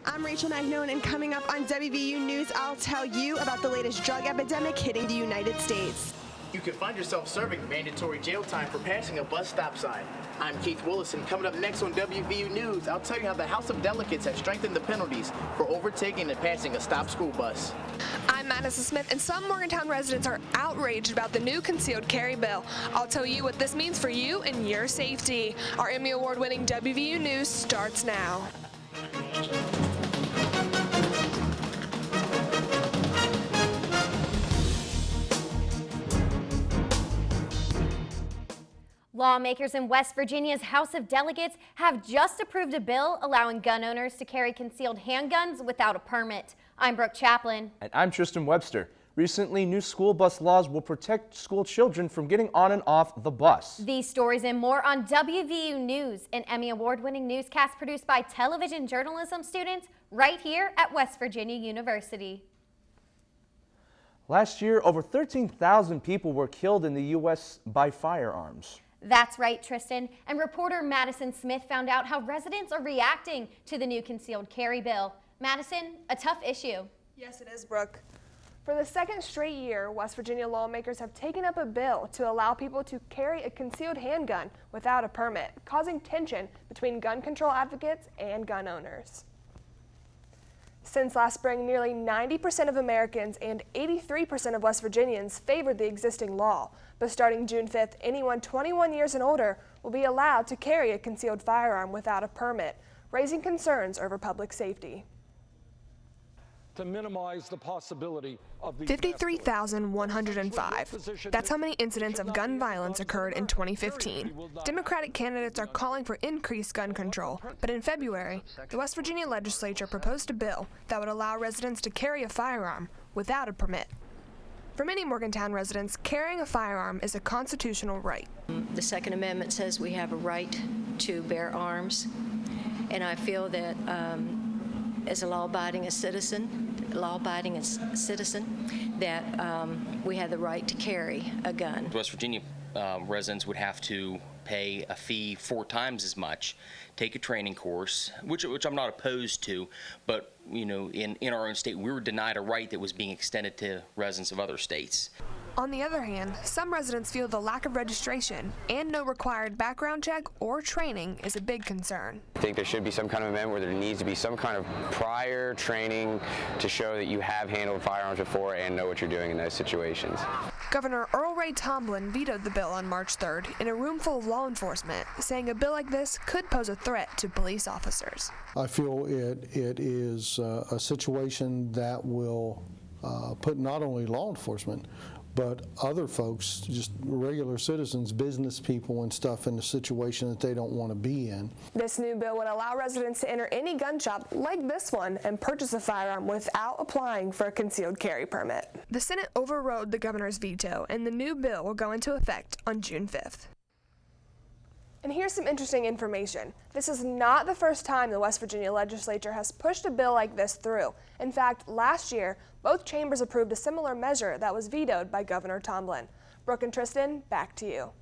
I'm Rachel Magnone, and coming up on WVU News, I'll tell you about the latest drug epidemic hitting the United States. You could find yourself serving mandatory jail time for passing a bus stop sign. I'm Keith Willison. Coming up next on WVU News, I'll tell you how the House of Delegates has strengthened the penalties for overtaking and passing a stopped school bus. I'm Madison Smith, and some Morgantown residents are outraged about the new concealed carry bill. I'll tell you what this means for you and your safety. Our Emmy Award-winning WVU News starts now. Lawmakers in West Virginia's House of Delegates have just approved a bill allowing gun owners to carry concealed handguns without a permit. I'm Brooke Chaplin. And I'm Tristan Webster. Recently, new school bus laws will protect school children from getting on and off the bus. These stories and more on WVU News, an Emmy Award-winning newscast produced by television journalism students right here at West Virginia University. Last year, over 13,000 people were killed in the U.S. by firearms. That's right, Tristan. And reporter Madison Smith found out how residents are reacting to the new concealed carry bill. Madison, a tough issue. Yes, it is, Brooke. For the second straight year, West Virginia lawmakers have taken up a bill to allow people to carry a concealed handgun without a permit, causing tension between gun control advocates and gun owners. Since last spring, nearly 90% of Americans and 83% of West Virginians favored the existing law. But starting June 5th, anyone 21 years and older will be allowed to carry a concealed firearm without a permit, raising concerns over public safety. To minimize the possibility of 53,105. That's how many incidents of gun violence occurred in 2015. Democratic candidates are calling for increased gun control, but in February, the West Virginia legislature proposed a bill that would allow residents to carry a firearm without a permit. For many Morgantown residents, carrying a firearm is a constitutional right. The Second Amendment says we have a right to bear arms, and I feel that as a law-abiding citizen, that we have the right to carry a gun. West Virginia residents would have to pay a fee 4 times as much, take a training course, which I'm not opposed to, but you know, in our own state, we were denied a right that was being extended to residents of other states. On the other hand, some residents feel the lack of registration and no required background check or training is a big concern. I think there should be some kind of amendment where there needs to be some kind of prior training to show that you have handled firearms before and know what you're doing in those situations. Governor Earl Ray Tomblin vetoed the bill on March 3rd in a room full of law enforcement, saying a bill like this could pose a threat to police officers. I feel it is a situation that will put not only law enforcement but other folks, just regular citizens, business people and stuff, in a situation that they don't want to be in. This new bill would allow residents to enter any gun shop like this one and purchase a firearm without applying for a concealed carry permit. The Senate overrode the governor's veto, and the new bill will go into effect on June 5th. And here's some interesting information. This is not the first time the West Virginia legislature has pushed a bill like this through. In fact, last year, both chambers approved a similar measure that was vetoed by Governor Tomblin. Brooke and Tristan, back to you.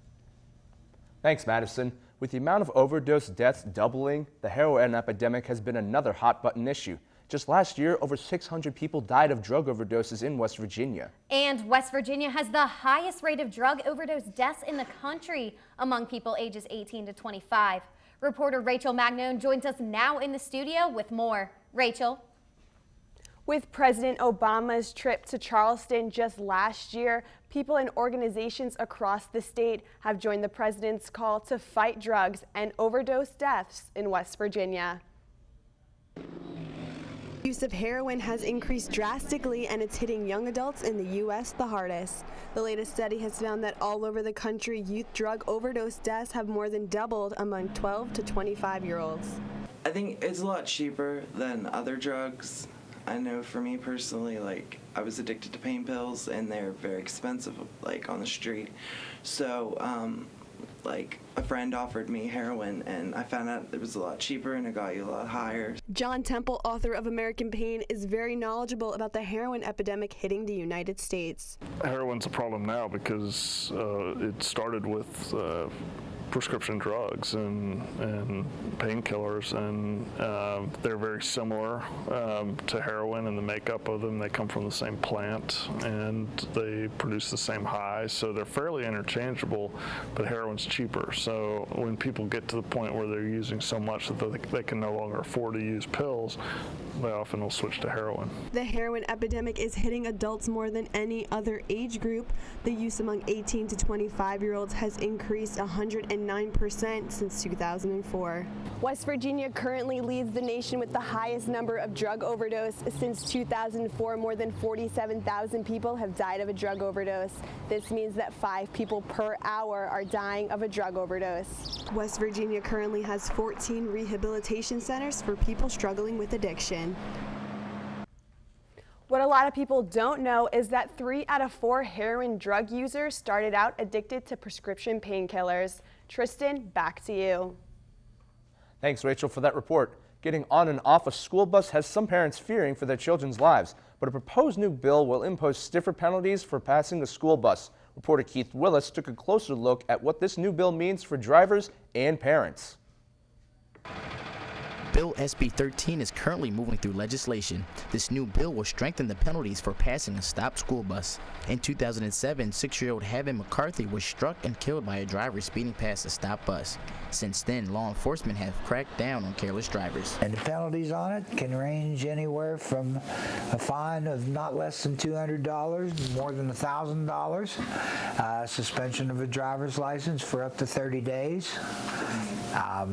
Thanks, Madison. With the amount of overdose deaths doubling, the heroin epidemic has been another hot-button issue. Just last year, over 600 people died of drug overdoses in West Virginia. And West Virginia has the highest rate of drug overdose deaths in the country among people ages 18 to 25. Reporter Rachel Magnone joins us now in the studio with more. Rachel. With President Obama's trip to Charleston just last year, people and organizations across the state have joined the president's call to fight drugs and overdose deaths in West Virginia. Use of heroin has increased drastically, and it's hitting young adults in the U.S. the hardest. The latest study has found that all over the country, youth drug overdose deaths have more than doubled among 12 to 25-year-olds. I think it's a lot cheaper than other drugs. I know for me personally, like, I was addicted to pain pills, and they're very expensive, like, on the street. So, like, a friend offered me heroin, and I found out it was a lot cheaper and it got you a lot higher. John Temple, author of American Pain, is very knowledgeable about the heroin epidemic hitting the United States. Heroin's a problem now because it started with prescription drugs and painkillers, and they're very similar to heroin in the makeup of them. They come from the same plant and they produce the same highs, so they're fairly interchangeable, but heroin's cheaper. So when people get to the point where they're using so much that they can no longer afford to use pills, they often will switch to heroin. The heroin epidemic is hitting adults more than any other age group. The use among 18 to 25-year-olds has increased 109% since 2004. West Virginia currently leads the nation with the highest number of drug overdose. Since 2004, more than 47,000 people have died of a drug overdose. This means that 5 people per hour are dying of a drug overdose. West Virginia currently has 14 rehabilitation centers for people struggling with addiction. What a lot of people don't know is that 3 out of 4 heroin drug users started out addicted to prescription painkillers. Tristan, back to you. Thanks, Rachel, for that report. Getting on and off a school bus has some parents fearing for their children's lives, but a proposed new bill will impose stiffer penalties for passing a school bus. Reporter Keith Willis took a closer look at what this new bill means for drivers and parents. Bill SB 13 is currently moving through legislation. This new bill will strengthen the penalties for passing a stopped school bus. In 2007, 6-year-old Havin McCarthy was struck and killed by a driver speeding past a stopped bus. Since then, law enforcement have cracked down on careless drivers. And the penalties on it can range anywhere from a fine of not less than $200, more than $1,000, suspension of a driver's license for up to 30 days,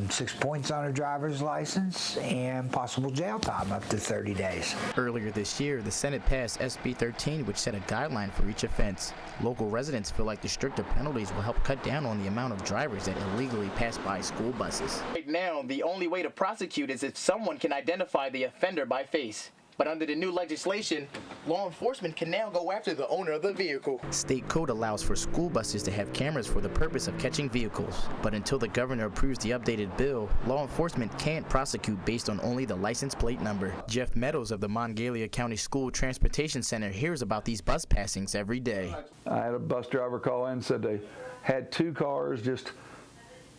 6 points on a driver's license, and possible jail time up to 30 days. Earlier this year, the Senate passed SB 13, which set a guideline for each offense. Local residents feel like the stricter penalties will help cut down on the amount of drivers that illegally pass by school buses. Right now, the only way to prosecute is if someone can identify the offender by face. But under the new legislation, law enforcement can now go after the owner of the vehicle. State code allows for school buses to have cameras for the purpose of catching vehicles. But until the governor approves the updated bill, law enforcement can't prosecute based on only the license plate number. Jeff Meadows of the Mongalia County School Transportation Center hears about these bus passings every day. I had a bus driver call in and said they had 2 cars just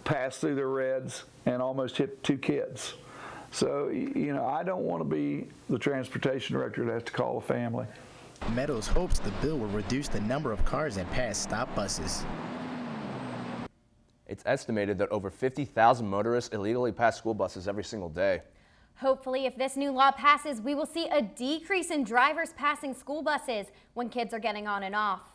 pass through their reds and almost hit 2 kids. So, you know, I don't want to be the transportation director that has to call a family. Meadows hopes the bill will reduce the number of cars that pass stop buses. It's estimated that over 50,000 motorists illegally pass school buses every single day. Hopefully, if this new law passes, we will see a decrease in drivers passing school buses when kids are getting on and off.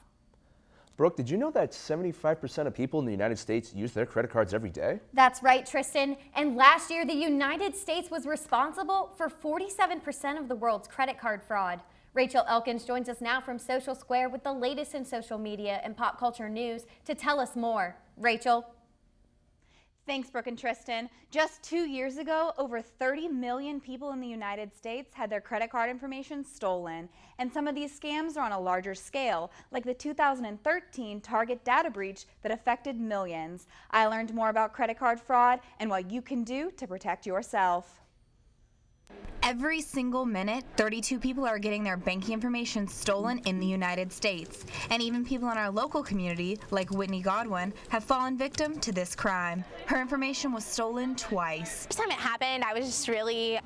Brooke, did you know that 75% of people in the United States use their credit cards every day? That's right, Tristan. And last year, the United States was responsible for 47% of the world's credit card fraud. Rachel Elkins joins us now from Social Square with the latest in social media and pop culture news to tell us more. Rachel? Thanks, Brooke and Tristan. Just 2 years ago, over 30 million people in the United States had their credit card information stolen. And some of these scams are on a larger scale, like the 2013 Target data breach that affected millions. I learned more about credit card fraud and what you can do to protect yourself. Every single minute, 32 people are getting their banking information stolen in the United States. And even people in our local community, like Whitney Godwin, have fallen victim to this crime. Her information was stolen twice. First time it happened, I was just really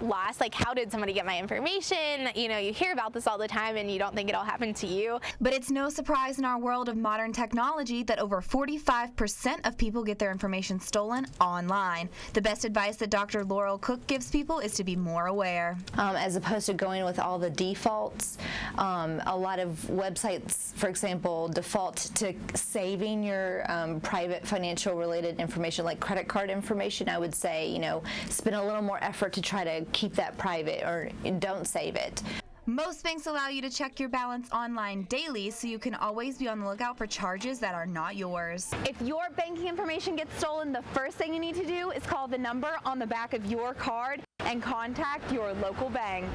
lost. Like, how did somebody get my information? You know, you hear about this all the time and you don't think it'll happen to you. But it's no surprise in our world of modern technology that over 45% of people get their information stolen online. The best advice that Dr. Laurel Cook gives people is to be more aware. As opposed to going with all the defaults, a lot of websites, for example, default to saving your private financial related information like credit card information. I would say, you know, spend a little more effort to try to keep that private or don't save it. Most banks allow you to check your balance online daily, so you can always be on the lookout for charges that are not yours. If your banking information gets stolen, the first thing you need to do is call the number on the back of your card and contact your local bank.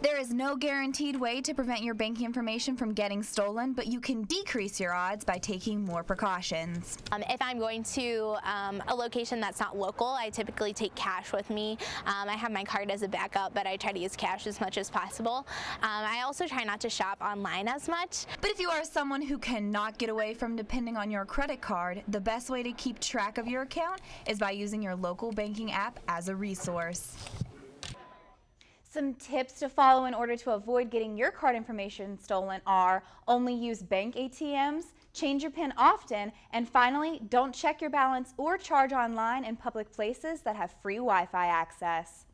There is no guaranteed way to prevent your banking information from getting stolen, but you can decrease your odds by taking more precautions. If I'm going to a location that's not local, I typically take cash with me. I have my card as a backup, but I try to use cash as much as possible. I also try not to shop online as much. But if you are someone who cannot get away from depending on your credit card, the best way to keep track of your account is by using your local banking app as a resource. Some tips to follow in order to avoid getting your card information stolen are: only use bank ATMs, change your PIN often, and finally, don't check your balance or charge online in public places that have free Wi-Fi access.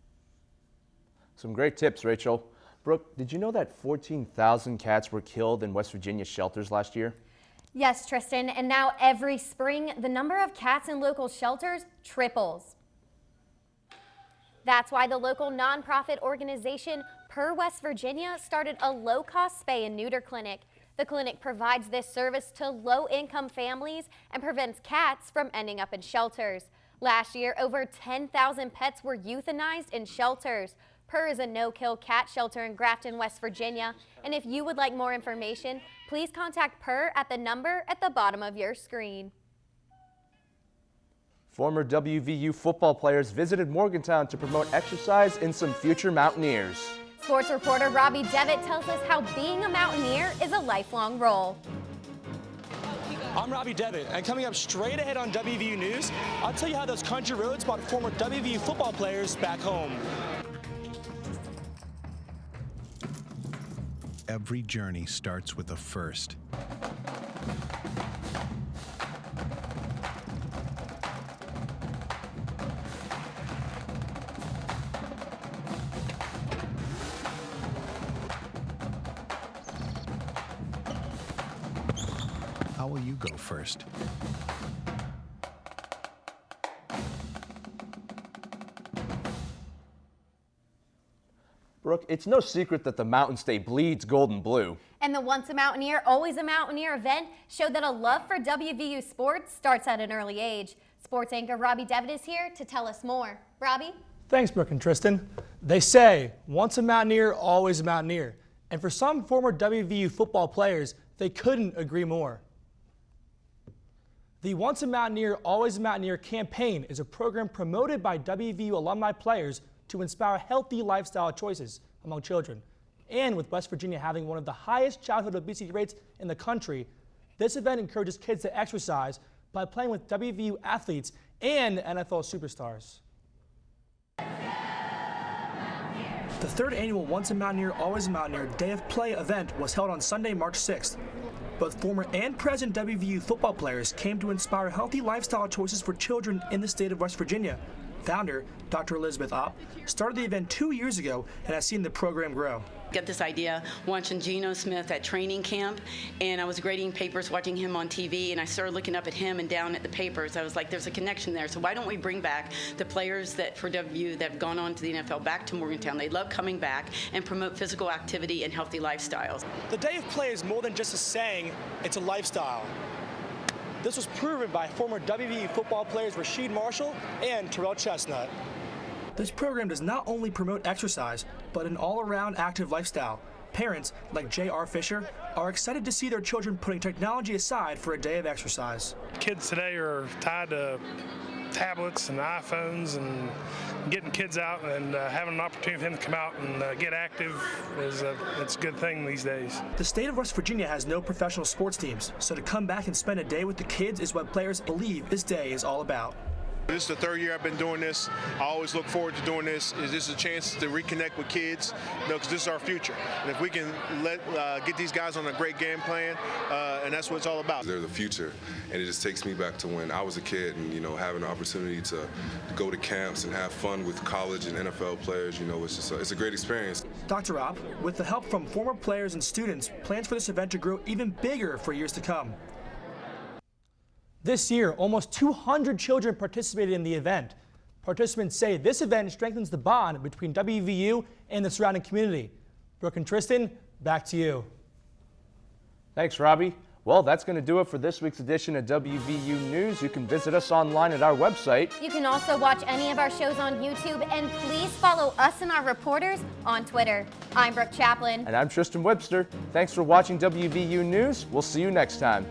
Some great tips, Rachel. Brooke, did you know that 14,000 cats were killed in West Virginia shelters last year? Yes, Tristan, and now every spring, the number of cats in local shelters triples. That's why the local nonprofit organization Per West Virginia started a low-cost spay and neuter clinic. The clinic provides this service to low-income families and prevents cats from ending up in shelters. Last year, over 10,000 pets were euthanized in shelters. Per is a no-kill cat shelter in Grafton, West Virginia. And if you would like more information, please contact Per at the number at the bottom of your screen. Former WVU football players visited Morgantown to promote exercise in some future Mountaineers. Sports reporter Robbie Devitt tells us how being a Mountaineer is a lifelong role. I'm Robbie Devitt, and coming up straight ahead on WVU News, I'll tell you how those country roads brought former WVU football players back home. Every journey starts with a first. How will you go first? Brooke, it's no secret that the Mountain State bleeds gold and blue. And the Once a Mountaineer, Always a Mountaineer event showed that a love for WVU sports starts at an early age. Sports anchor Robbie Devitt is here to tell us more. Robbie? Thanks, Brooke and Tristan. They say, once a Mountaineer, always a Mountaineer. And for some former WVU football players, they couldn't agree more. The Once a Mountaineer, Always a Mountaineer campaign is a program promoted by WVU alumni players to inspire healthy lifestyle choices among children. And with West Virginia having one of the highest childhood obesity rates in the country, this event encourages kids to exercise by playing with WVU athletes and NFL superstars. The third annual Once a Mountaineer, Always a Mountaineer Day of Play event was held on Sunday, March 6th. Both former and present WVU football players came to inspire healthy lifestyle choices for children in the state of West Virginia. Founder, Dr. Elizabeth Opp, started the event 2 years ago and has seen the program grow. Got this idea watching Geno Smith at training camp, and I was grading papers watching him on TV, and I started looking up at him and down at the papers. I was like, there's a connection there, so why don't we bring back the players that for WVU that have gone on to the NFL back to Morgantown. They love coming back and promote physical activity and healthy lifestyles. The Day of Play is more than just a saying, it's a lifestyle. This was proven by former WVU football players Rasheed Marshall and Terrell Chestnut. This program does not only promote exercise, but an all-around active lifestyle. Parents, like J.R. Fisher, are excited to see their children putting technology aside for a day of exercise. Kids today are tied to tablets and iPhones, and getting kids out and having an opportunity for them to come out and get active it's a good thing these days. The state of West Virginia has no professional sports teams, so to come back and spend a day with the kids is what players believe this day is all about. This is the third year I've been doing this. I always look forward to doing this. This is a chance to reconnect with kids, because this is our future. And if we can get these guys on a great game plan, and that's what it's all about. They're the future, and it just takes me back to when I was a kid, and having the opportunity to go to camps and have fun with college and NFL players. It's a great experience. Dr. Opp, with the help from former players and students, plans for this event to grow even bigger for years to come. This year, almost 200 children participated in the event. Participants say this event strengthens the bond between WVU and the surrounding community. Brooke and Tristan, back to you. Thanks, Robbie. Well, that's going to do it for this week's edition of WVU News. You can visit us online at our website. You can also watch any of our shows on YouTube, and please follow us and our reporters on Twitter. I'm Brooke Chaplin. And I'm Tristan Webster. Thanks for watching WVU News. We'll see you next time.